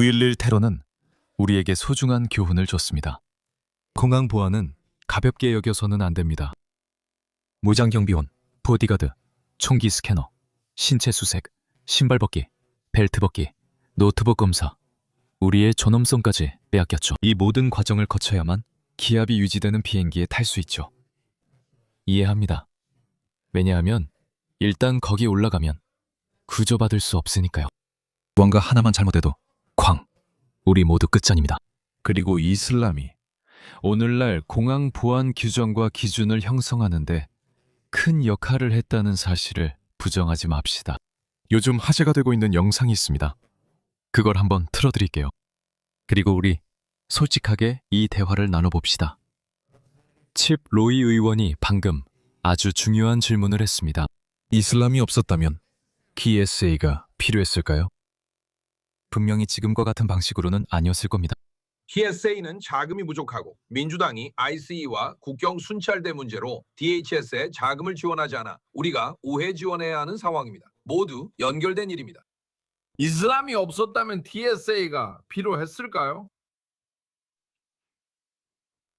9.11 테러는 우리에게 소중한 교훈을 줬습니다. 공항 보안은 가볍게 여겨서는 안 됩니다. 무장 경비원, 보디가드, 총기 스캐너, 신체 수색, 신발 벗기, 벨트 벗기, 노트북 검사, 우리의 존엄성까지 빼앗겼죠. 이 모든 과정을 거쳐야만 기압이 유지되는 비행기에 탈 수 있죠. 이해합니다. 왜냐하면 일단 거기 올라가면 구조받을 수 없으니까요. 무언가 하나만 잘못해도 쾅! 우리 모두 끝장입니다. 그리고 이슬람이 오늘날 공항 보안 규정과 기준을 형성하는데 큰 역할을 했다는 사실을 부정하지 맙시다. 요즘 화제가 되고 있는 영상이 있습니다. 그걸 한번 틀어드릴게요. 그리고 우리 솔직하게 이 대화를 나눠봅시다. 칩 로이 의원이 방금 아주 중요한 질문을 했습니다. 이슬람이 없었다면 TSA가 필요했을까요? 분명히 지금과 같은 방식으로는 아니었을 겁니다. TSA는 자금이 부족하고 민주당이 ICE와 국경 순찰대 문제로 DHS에 자금을 지원하지 않아 우리가 우회 지원해야 하는 상황입니다. 모두 연결된 일입니다. 이슬람이 없었다면 TSA가 필요했을까요?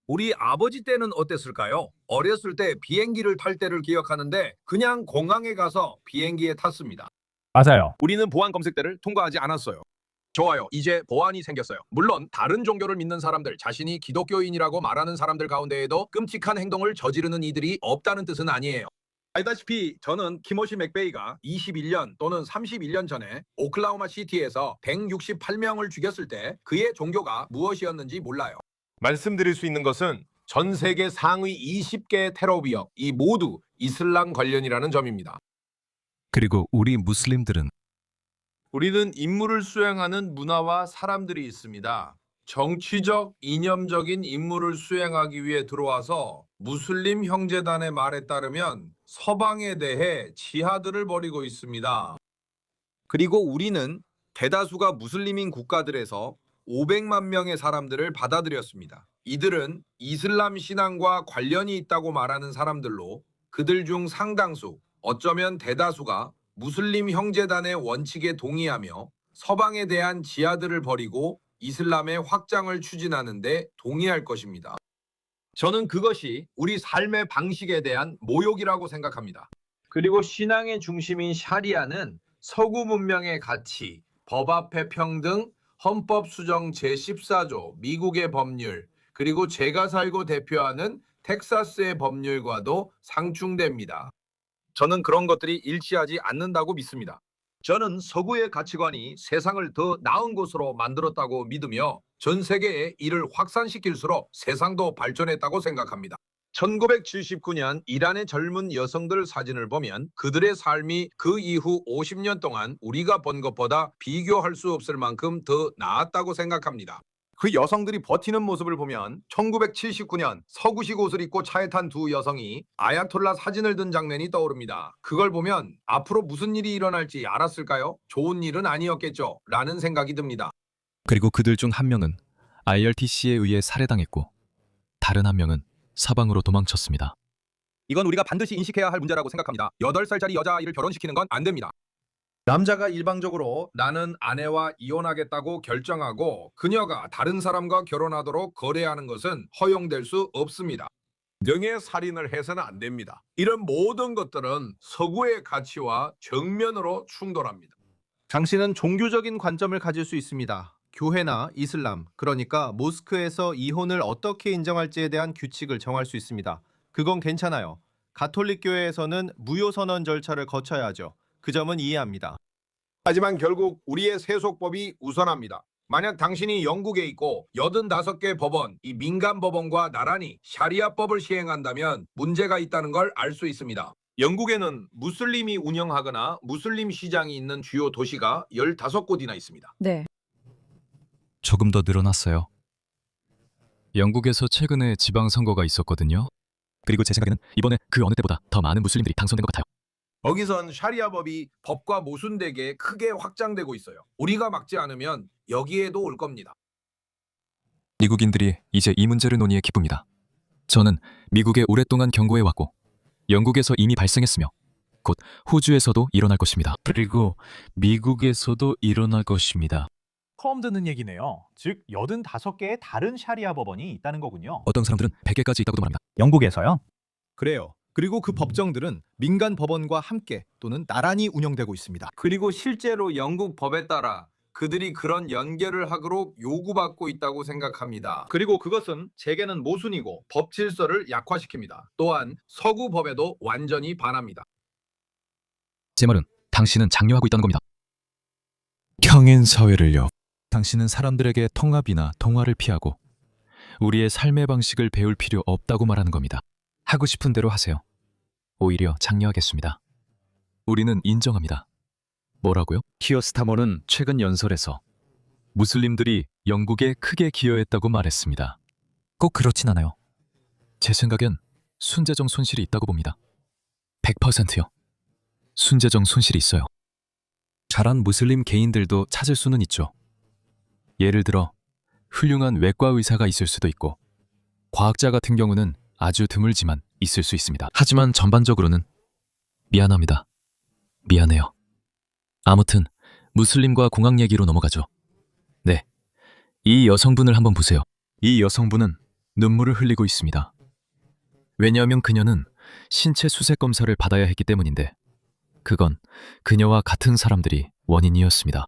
우리 아버지 때는 어땠을까요? 어렸을 때 비행기를 탈 때를 기억하는데 그냥 공항에 가서 비행기에 탔습니다. 맞아요. 우리는 보안 검색대를 통과하지 않았어요. 좋아요. 이제 보안이 생겼어요. 물론 다른 종교를 믿는 사람들, 자신이 기독교인이라고 말하는 사람들 가운데에도 끔찍한 행동을 저지르는 이들이 없다는 뜻은 아니에요. 알다시피 저는 키모시 맥베이가 21년 또는 31년 전에 오클라호마 시티에서 168명을 죽였을 때 그의 종교가 무엇이었는지 몰라요. 말씀드릴 수 있는 것은 전 세계 상위 20개의 테러 위협, 이 모두 이슬람 관련이라는 점입니다. 그리고 우리 무슬림들은 우리는 임무를 수행하는 문화와 사람들이 있습니다. 정치적, 이념적인 임무를 수행하기 위해 들어와서 무슬림 형제단의 말에 따르면 서방에 대해 지하드를 벌이고 있습니다. 그리고 우리는 대다수가 무슬림인 국가들에서 500만 명의 사람들을 받아들였습니다. 이들은 이슬람 신앙과 관련이 있다고 말하는 사람들로 그들 중 상당수, 어쩌면 대다수가 무슬림 형제단의 원칙에 동의하며 서방에 대한 지하드를 벌이고 이슬람의 확장을 추진하는데 동의할 것입니다. 저는 그것이 우리 삶의 방식에 대한 모욕이라고 생각합니다. 그리고 신앙의 중심인 샤리아는 서구 문명의 가치, 법 앞의 평등, 헌법 수정 제14조, 미국의 법률, 그리고 제가 살고 대표하는 텍사스의 법률과도 상충됩니다. 저는 그런 것들이 일치하지 않는다고 믿습니다. 저는 서구의 가치관이 세상을 더 나은 곳으로 만들었다고 믿으며 전 세계에 이를 확산시킬수록 세상도 발전했다고 생각합니다. 1979년 이란의 젊은 여성들 사진을 보면 그들의 삶이 그 이후 50년 동안 우리가 본 것보다 비교할 수 없을 만큼 더 나았다고 생각합니다. 그 여성들이 버티는 모습을 보면 1979년 서구식 옷을 입고 차에 탄 두 여성이 아야톨라 사진을 든 장면이 떠오릅니다. 그걸 보면 앞으로 무슨 일이 일어날지 알았을까요? 좋은 일은 아니었겠죠? 라는 생각이 듭니다. 그리고 그들 중 한 명은 IRTC에 의해 살해당했고 다른 한 명은 사방으로 도망쳤습니다. 이건 우리가 반드시 인식해야 할 문제라고 생각합니다. 8살짜리 여자아이를 결혼시키는 건 안 됩니다. 남자가 일방적으로 나는 아내와 이혼하겠다고 결정하고 그녀가 다른 사람과 결혼하도록 거래하는 것은 허용될 수 없습니다. 명예살인을 해서는 안 됩니다. 이런 모든 것들은 서구의 가치와 정면으로 충돌합니다. 당신은 종교적인 관점을 가질 수 있습니다. 교회나 이슬람, 그러니까 모스크에서 이혼을 어떻게 인정할지에 대한 규칙을 정할 수 있습니다. 그건 괜찮아요. 가톨릭 교회에서는 무효선언 절차를 거쳐야 하죠. 그 점은 이해합니다. 하지만 결국 우리의 세속법이 우선합니다. 만약 당신이 영국에 있고 85개 법원, 이 민간 법원과 나란히 샤리아법을 시행한다면 문제가 있다는 걸 알 수 있습니다. 영국에는 무슬림이 운영하거나 무슬림 시장이 있는 주요 도시가 15곳이나 있습니다. 네. 조금 더 늘어났어요. 영국에서 최근에 지방선거가 있었거든요. 그리고 제 생각에는 이번에 그 어느 때보다 더 많은 무슬림들이 당선된 것 같아요. 거기선 샤리아법이 법과 모순되게 크게 확장되고 있어요. 우리가 막지 않으면 여기에도 올 겁니다. 미국인들이 이제 이 문제를 논의해 기쁩니다. 저는 미국에 오랫동안 경고해왔고 영국에서 이미 발생했으며 곧 호주에서도 일어날 것입니다. 그리고 미국에서도 일어날 것입니다. 처음 듣는 얘기네요. 즉 85개의 다른 샤리아 법원이 있다는 거군요. 어떤 사람들은 100개까지 있다고도 말합니다. 영국에서요? 그래요. 그리고 그 법정들은 민간 법원과 함께 또는 나란히 운영되고 있습니다. 그리고 실제로 영국 법에 따라 그들이 그런 연결을 하도록 요구받고 있다고 생각합니다. 그리고 그것은 제게는 모순이고 법 질서를 약화시킵니다. 또한 서구 법에도 완전히 반합니다. 제 말은 당신은 장려하고 있다는 겁니다. 평행 사회를요. 당신은 사람들에게 통합이나 통화를 피하고 우리의 삶의 방식을 배울 필요 없다고 말하는 겁니다. 하고 싶은 대로 하세요. 오히려 장려하겠습니다. 우리는 인정합니다. 뭐라고요? 키어 스타머는 최근 연설에서 무슬림들이 영국에 크게 기여했다고 말했습니다. 꼭 그렇진 않아요. 제 생각엔 순재정 손실이 있다고 봅니다. 100%요. 순재정 손실이 있어요. 잘한 무슬림 개인들도 찾을 수는 있죠. 예를 들어 훌륭한 외과 의사가 있을 수도 있고 과학자 같은 경우는 아주 드물지만 있을 수 있습니다. 하지만 전반적으로는 미안합니다. 미안해요. 아무튼 무슬림과 공학 얘기로 넘어가죠. 네, 이 여성분을 한번 보세요. 이 여성분은 눈물을 흘리고 있습니다. 왜냐하면 그녀는 신체 수색 검사를 받아야 했기 때문인데 그건 그녀와 같은 사람들이 원인이었습니다.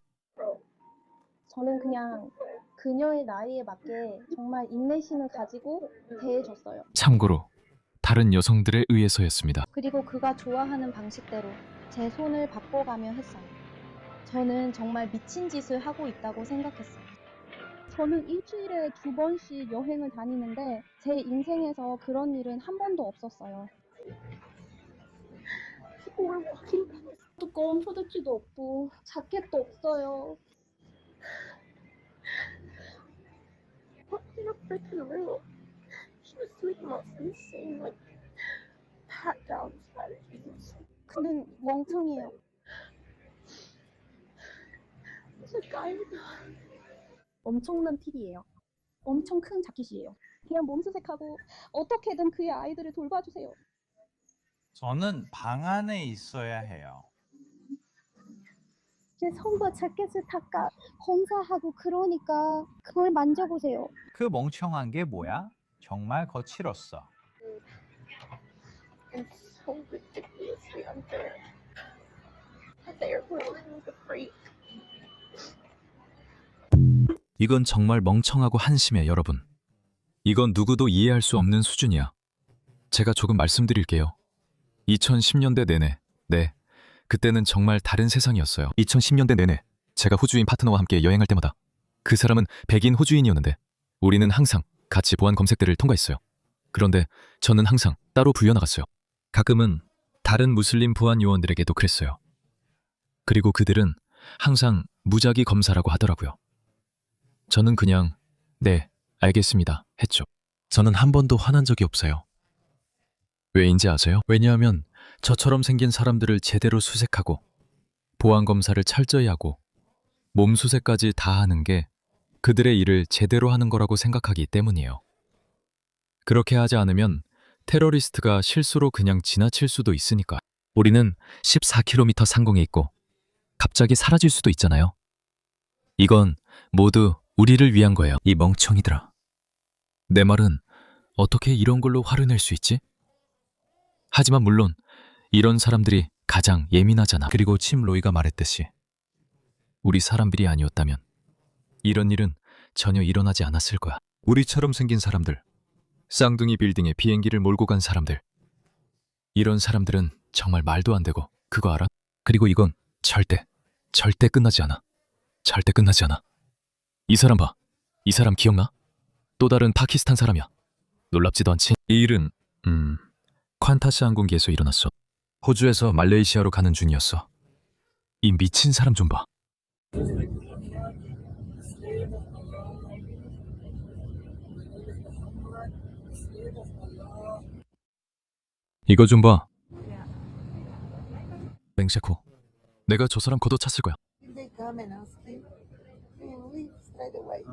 저는 그냥 그녀의 나이에 맞게 정말 인내심을 가지고 대해줬어요. 참고로 다른 여성들에 의해서였습니다. 그리고 그가 좋아하는 방식대로 제 손을 바꿔가며 했어요. 저는 정말 미친 짓을 하고 있다고 생각했어요. 저는 일주일에 2번씩 여행을 다니는데 제 인생에서 그런 일은 한 번도 없었어요. 두꺼운 포대지도 없고 자켓도 없어요. In a freaking room. She was doing the most insane, like, pat down strategies. 그는 멍청이에요. There's a guy with 엄청난 팁이에요. 엄청 큰 자켓이에요. 그냥 몸수색하고 어떻게든 그의 아이들을 돌봐주세요. 저는 방 안에 있어야 해요. 제 손과 자켓을 닦아 검사하고 그러니까 그걸 만져보세요. 그 멍청한 게 뭐야? 정말 거칠었어. It's so ridiculously unfair. They're really a freak. 이건 정말 멍청하고 한심해, 여러분. 이건 누구도 이해할 수 없는 수준이야. 제가 조금 말씀드릴게요. 2010년대 내내, 네, 그때는 정말 다른 세상이었어요. 2010년대 내내 제가 호주인 파트너와 함께 여행할 때마다 그 사람은 백인 호주인이었는데 우리는 항상 같이 보안 검색대를 통과했어요. 그런데 저는 항상 따로 불려나갔어요. 가끔은 다른 무슬림 보안 요원들에게도 그랬어요. 그리고 그들은 항상 무작위 검사라고 하더라고요. 저는 그냥 네, 알겠습니다 했죠. 저는 한 번도 화난 적이 없어요. 왜인지 아세요? 왜냐하면 저처럼 생긴 사람들을 제대로 수색하고 보안검사를 철저히 하고 몸수색까지 다 하는 게 그들의 일을 제대로 하는 거라고 생각하기 때문이에요. 그렇게 하지 않으면 테러리스트가 실수로 그냥 지나칠 수도 있으니까. 우리는 14km 상공에 있고 갑자기 사라질 수도 있잖아요. 이건 모두 우리를 위한 거예요. 이 멍청이들아. 내 말은 어떻게 이런 걸로 화를 낼 수 있지? 하지만 물론 이런 사람들이 가장 예민하잖아. 그리고 침 로이가 말했듯이 우리 사람들이 아니었다면 이런 일은 전혀 일어나지 않았을 거야. 우리처럼 생긴 사람들, 쌍둥이 빌딩에 비행기를 몰고 간 사람들, 이런 사람들은 정말 말도 안 되고 그거 알아? 그리고 이건 절대 끝나지 않아. 절대 끝나지 않아. 이 사람 봐. 이 사람 기억나? 또 다른 파키스탄 사람이야. 놀랍지도 않지? 이 일은 콴타스 항공기에서 일어났어. 호주에서 말레이시아로 가는 중이었어. 이 미친 사람 좀 봐. 이거 좀 봐. 맹세코. 내가 저 사람 걷어찼을 거야. They come and ask you and leave straight away.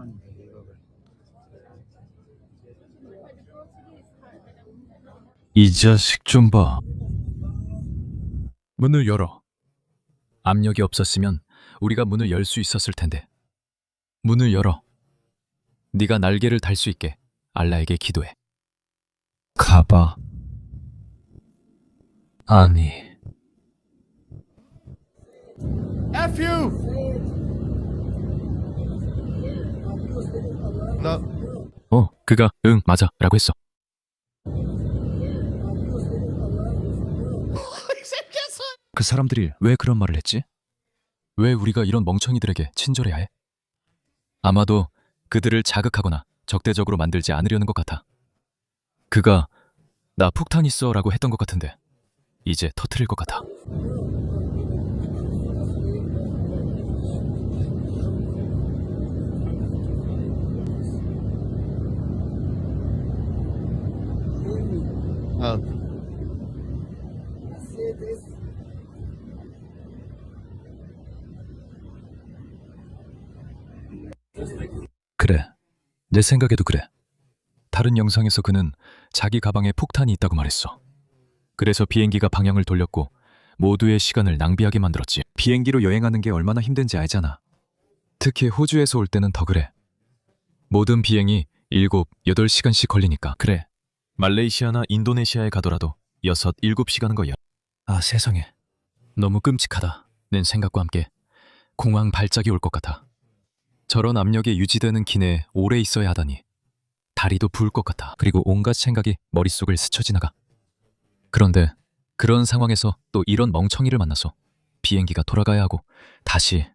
이 자식 좀 봐. 문을 열어. 압력이 없었으면 우리가 문을 열 수 있었을 텐데. 문을 열어. 네가 날개를 달 수 있게 알라에게 기도해. 가봐. 아니. 나 그가 응 맞아 라고 했어. 그 사람들이 왜 그런 말을 했지? 왜 우리가 이런 멍청이들에게 친절해야 해? 아마도 그들을 자극하거나 적대적으로 만들지 않으려는 것 같아. 그가 나 폭탄 있어 라고 했던 것 같은데 이제 터트릴 것 같아. 아, 그래. 내 생각에도 그래. 다른 영상에서 그는 자기 가방에 폭탄이 있다고 말했어. 그래서 비행기가 방향을 돌렸고 모두의 시간을 낭비하게 만들었지. 비행기로 여행하는 게 얼마나 힘든지 알잖아. 특히 호주에서 올 때는 더 그래. 모든 비행이 7, 8시간씩 걸리니까. 그래. 말레이시아나 인도네시아에 가더라도 6, 7시간은 걸려. 아, 세상에. 너무 끔찍하다. 낸 생각과 함께 공황 발작이 올 것 같아. 저런 압력에 유지되는 기내에 오래 있어야 하다니. 다리도 부을 것 같아. 그리고 온갖 생각이 머릿속을 스쳐 지나가. 그런데 그런 상황에서 또 이런 멍청이를 만나서 비행기가 돌아가야 하고 다시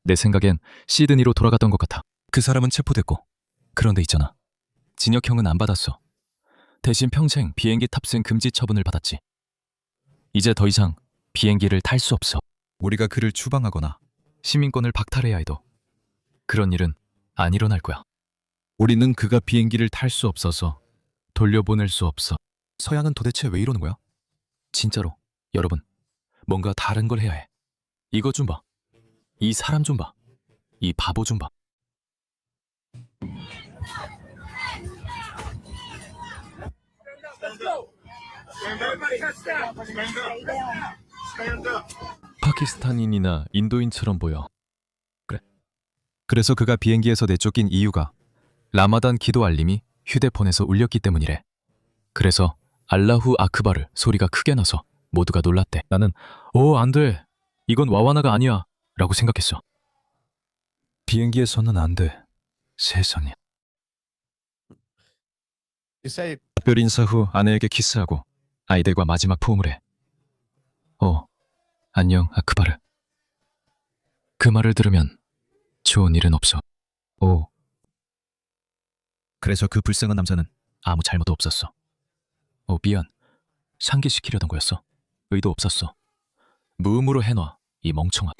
내 생각엔 시드니로 돌아갔던 것 같아. 그 사람은 체포됐고 그런데 있잖아. 징역형은 안 받았어. 대신 평생 비행기 탑승 금지 처분을 받았지. 이제 더 이상 비행기를 탈 수 없어. 우리가 그를 추방하거나 시민권을 박탈해야 해도 그런 일은 안 일어날 거야. 우리는 그가 비행기를 탈 수 없어서 돌려보낼 수 없어. 서양은 도대체 왜 이러는 거야? 진짜로 여러분 뭔가 다른 걸 해야 해. 이거 좀 봐. 이 사람 좀 봐. 이 바보 좀 봐. 파키스탄인이나 인도인처럼 보여. 그래. 그래서 그가 비행기에서 내쫓긴 이유가 라마단 기도 알림이 휴대폰에서 울렸기 때문이래. 그래서 알라후 아크바르 소리가 크게 나서 모두가 놀랐대. 나는 안 돼. 이건 와와나가 아니야 라고 생각했어. 비행기에서는 안 돼. 세상에. 작별 인사 후 아내에게 키스하고 아이들과 마지막 포옹을 해. 안녕 아크바르. 그 말을 들으면 좋은 일은 없어. 그래서 그 불쌍한 남자는 아무 잘못도 없었어. 미안. 상기시키려던 거였어. 의도 없었어. 무음으로 해놔, 이 멍청아.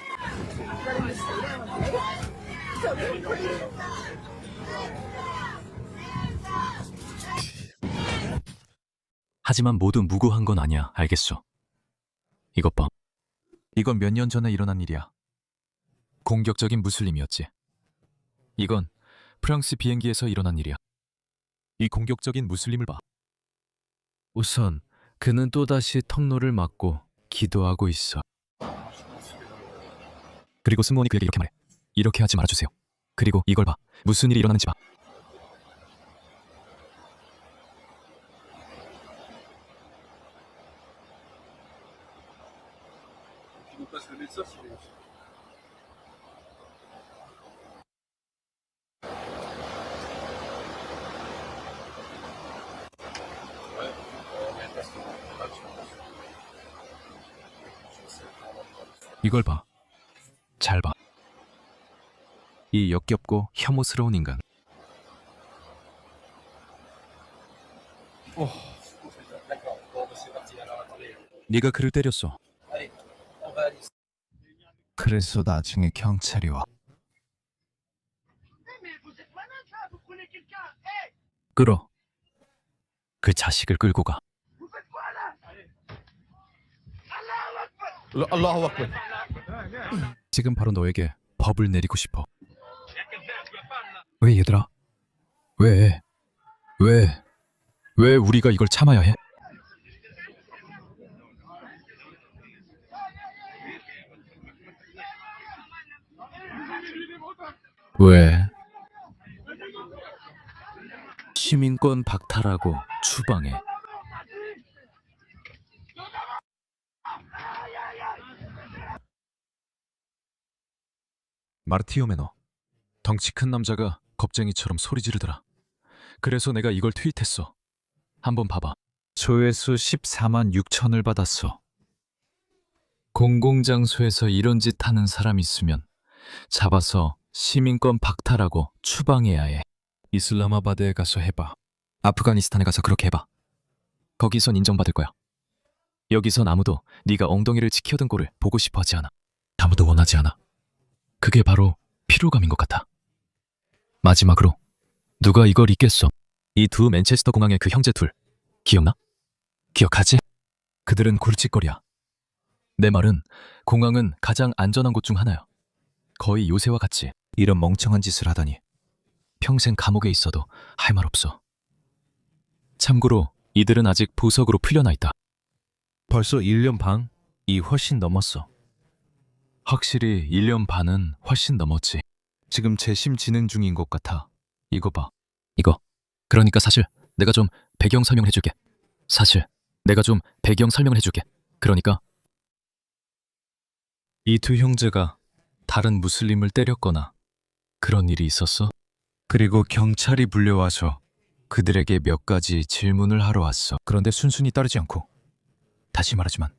하지만 모두 무고한 건 아니야, 알겠어. 이것 봐. 이건 몇 년 전에 일어난 일이야. 공격적인 무슬림이었지. 이건 프랑스 비행기에서 일어난 일이야. 이 공격적인 무슬림을 봐. 우선 그는 또다시 턱노를 맞고 기도하고 있어. 그리고 승무원이 그에게 이렇게 말해. 이렇게 하지 말아주세요. 그리고 이걸 봐. 무슨 일이 일어나는지 봐. 이걸 봐. 잘 봐. 이 역겹고 혐오스러운 인간. 네가 그를 때렸어. 그래서 나중에 경찰이 와. 끌어. 그 자식을 끌고 가. 알라후 아크bar. 지금 바로 너에게 법을 내리고 싶어. 왜 얘들아? 왜? 왜 우리가 이걸 참아야 해? 왜? 시민권 박탈하고 추방해. 마르티오 매너. 덩치 큰 남자가 겁쟁이처럼 소리 지르더라. 그래서 내가 이걸 트윗했어. 한번 봐봐. 조회수 14만 6천을 받았어. 공공장소에서 이런 짓 하는 사람 있으면 잡아서 시민권 박탈하고 추방해야 해. 이슬라마바드에 가서 해봐. 아프가니스탄에 가서 그렇게 해봐. 거기선 인정받을 거야. 여기선 아무도 네가 엉덩이를 지켜든 꼴을 보고 싶어 하지 않아. 아무도 원하지 않아. 그게 바로 피로감인 것 같아. 마지막으로 누가 이걸 잊겠어? 이 두 맨체스터 공항의 그 형제 둘 기억나? 기억하지? 그들은 골칫거리야. 내 말은 공항은 가장 안전한 곳 중 하나야. 거의 요새와 같이. 이런 멍청한 짓을 하다니 평생 감옥에 있어도 할 말 없어. 참고로 이들은 아직 보석으로 풀려나 있다. 벌써 1년 반? 이 훨씬 넘었어. 확실히 1년 반은 훨씬 넘었지. 지금 재심 진행 중인 것 같아. 이거 봐. 이거. 그러니까 사실 내가 좀 배경 설명을 해줄게. 그러니까 이 두 형제가 다른 무슬림을 때렸거나 그런 일이 있었어? 그리고 경찰이 불려와서 그들에게 몇 가지 질문을 하러 왔어. 그런데 순순히 따르지 않고, 다시 말하지만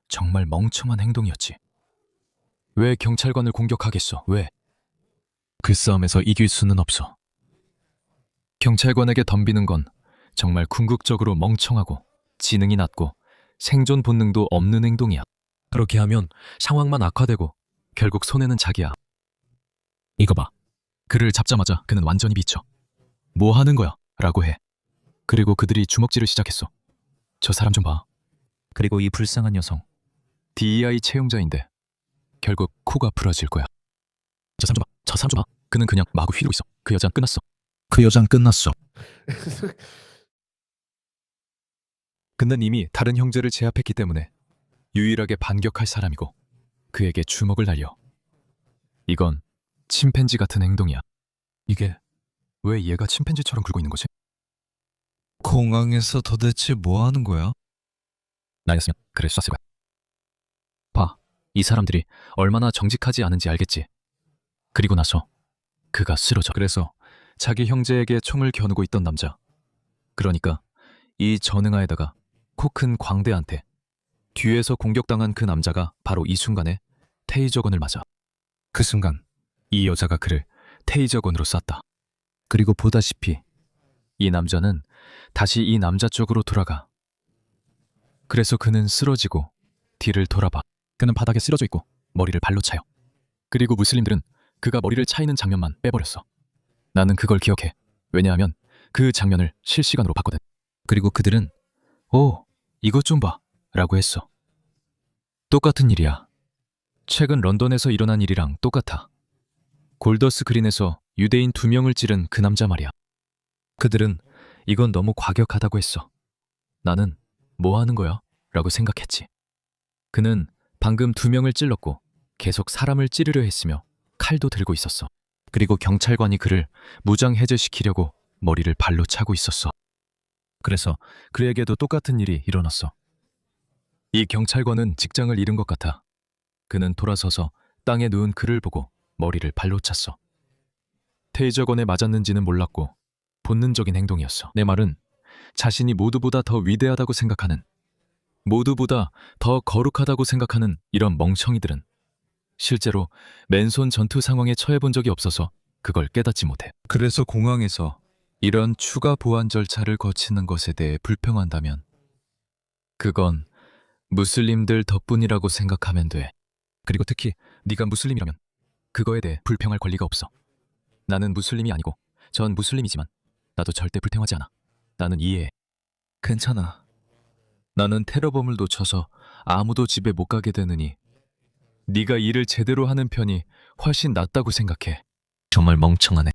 정말 멍청한 행동이었지. 왜 경찰관을 공격하겠어? 왜? 그 싸움에서 이길 수는 없어. 경찰관에게 덤비는 건 정말 궁극적으로 멍청하고 지능이 낮고 생존 본능도 없는 행동이야. 그렇게 하면 상황만 악화되고 결국 손해는 자기야. 이거 봐. 그를 잡자마자 그는 완전히 미쳐. 뭐 하는 거야? 라고 해. 그리고 그들이 주먹질을 시작했어. 저 사람 좀 봐. 그리고 이 불쌍한 여성. DEI 채용자인데 결국 코가 부러질 거야. 저 사람 좀 봐. 그는 그냥 마구 휘두르고 있어. 그 여잔 끝났어. 그는 이미 다른 형제를 제압했기 때문에 유일하게 반격할 사람이고 그에게 주먹을 날려. 이건 침팬지 같은 행동이야. 이게 왜 얘가 침팬지처럼 굴고 있는 거지? 공항에서 도대체 뭐 하는 거야? 나였으면 그래 쐈을 거야. 봐, 이 사람들이 얼마나 정직하지 않은지 알겠지. 그리고 나서 그가 쓰러져. 그래서 자기 형제에게 총을 겨누고 있던 남자. 그러니까 이 전응아에다가 코 큰 광대한테 뒤에서 공격당한 그 남자가 바로 이 순간에 테이저건을 맞아. 그 순간 이 여자가 그를 테이저건으로 쐈다. 그리고 보다시피 이 남자는 다시 이 남자 쪽으로 돌아가. 그래서 그는 쓰러지고 뒤를 돌아봐. 그는 바닥에 쓰러져 있고 머리를 발로 차요. 그리고 무슬림들은 그가 머리를 차이는 장면만 빼버렸어. 나는 그걸 기억해. 왜냐하면 그 장면을 실시간으로 봤거든. 그리고 그들은 오, 이것 좀 봐 라고 했어. 똑같은 일이야. 최근 런던에서 일어난 일이랑 똑같아. 골더스 그린에서 유대인 2명을 찌른 그 남자 말이야. 그들은 이건 너무 과격하다고 했어. 나는 뭐 하는 거야? 라고 생각했지. 그는 방금 2명을 찔렀고 계속 사람을 찌르려 했으며 칼도 들고 있었어. 그리고 경찰관이 그를 무장 해제시키려고 머리를 발로 차고 있었어. 그래서 그에게도 똑같은 일이 일어났어. 이 경찰관은 직장을 잃은 것 같아. 그는 돌아서서 땅에 누운 그를 보고 머리를 발로 찼어. 테이저건에 맞았는지는 몰랐고 본능적인 행동이었어. 내 말은 자신이 모두보다 더 위대하다고 생각하는, 모두보다 더 거룩하다고 생각하는 이런 멍청이들은 실제로 맨손 전투 상황에 처해본 적이 없어서 그걸 깨닫지 못해. 그래서 공항에서 이런 추가 보안 절차를 거치는 것에 대해 불평한다면 그건 무슬림들 덕분이라고 생각하면 돼. 그리고 특히 네가 무슬림이라면 그거에 대해 불평할 권리가 없어. 나는 무슬림이 아니고 전 무슬림이지만 나도 절대 불평하지 않아. 나는 이해해. 괜찮아. 나는 테러범을 놓쳐서 아무도 집에 못 가게 되느니 네가 일을 제대로 하는 편이 훨씬 낫다고 생각해. 정말 멍청하네.